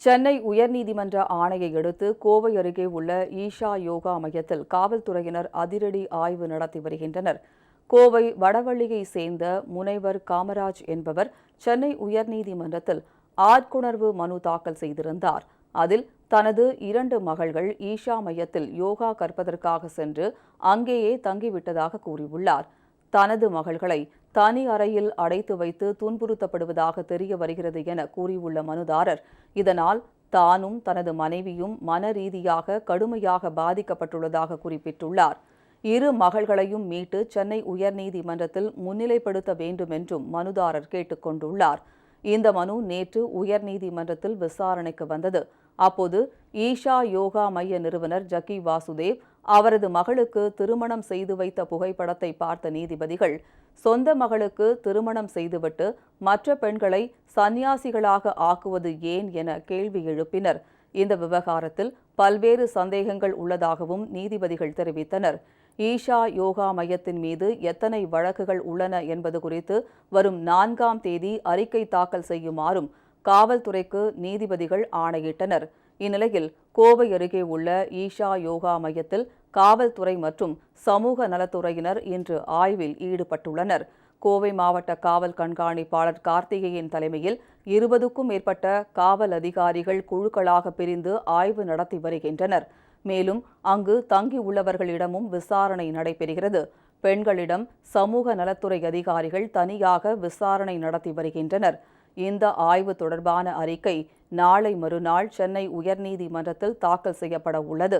சென்னை உயர்நீதிமன்ற ஆணையை அடுத்து கோவை அருகே உள்ள ஈஷா யோகா மையத்தில் காவல்துறையினர் அதிரடி ஆய்வு நடத்தி வருகின்றனர். கோவை வடவள்ளியை சேர்ந்த முனைவர் காமராஜ் என்பவர் சென்னை உயர்நீதிமன்றத்தில் ஆட்கொணர்வு மனு தாக்கல் செய்திருந்தார். அதில் தனது 2 மகள்கள் ஈஷா மையத்தில் யோகா கற்பதற்காக சென்று அங்கேயே தங்கிவிட்டதாக கூறியுள்ளார். தனது மகள்களை தனி அறையில் அடைத்து வைத்து துன்புறுத்தப்படுவதாக தெரிய வருகிறது என கூறியுள்ள மனுதாரர், இதனால் தானும் தனது மனைவியும் மன ரீதியாக கடுமையாக பாதிக்கப்பட்டுள்ளதாக குறிப்பிட்டுள்ளார். 2 மகள்களையும் மீட்டு சென்னை உயர்நீதிமன்றத்தில் முன்னிலைப்படுத்த வேண்டும் என்றும் மனுதாரர் கேட்டுக் கொண்டுள்ளார். இந்த மனு நேற்று உயர்நீதிமன்றத்தில் விசாரணைக்கு வந்தது. அப்போது ஈஷா யோகா மைய நிறுவனர் ஜக்கி வாசுதேவ் அவரது மகளுக்கு திருமணம் செய்து வைத்த புகைப்படத்தை பார்த்த நீதிபதிகள், சொந்த மகளுக்கு திருமணம் செய்துவிட்டு மற்ற பெண்களை சந்நியாசிகளாக ஆக்குவது ஏன் என கேள்வி எழுப்பினர். இந்த விவகாரத்தில் பல்வேறு சந்தேகங்கள் உள்ளதாகவும் நீதிபதிகள் தெரிவித்தனர். ஈஷா யோகா மையத்தின் மீது எத்தனை வழக்குகள் உள்ளன என்பது குறித்து வரும் 4ஆம் தேதி அறிக்கை தாக்கல் செய்யுமாறும் காவல்துறைக்கு நீதிபதிகள் ஆணையிட்டனர். இந்நிலையில் கோவை அருகே உள்ள ஈஷா யோகா மையத்தில் காவல்துறை மற்றும் சமூக நலத்துறையினர் இன்று ஆய்வில் ஈடுபட்டுள்ளனர். கோவை மாவட்ட காவல் கண்காணிப்பாளர் கார்த்திகேயன் தலைமையில் 20க்கும் மேற்பட்ட காவல் அதிகாரிகள் குழுக்களாக பிரிந்து ஆய்வு நடத்தி வருகின்றனர். மேலும் அங்கு தங்கியுள்ளவர்களிடமும் விசாரணை நடைபெறுகிறது. பெண்களிடம் சமூக நலத்துறை அதிகாரிகள் தனியாக விசாரணை நடத்தி வருகின்றனர். இந்த ஆய்வு தொடர்பான அறிக்கை நாளை மறுநாள் சென்னை உயர்நீதிமன்றத்தில் தாக்கல் செய்யப்பட உள்ளது.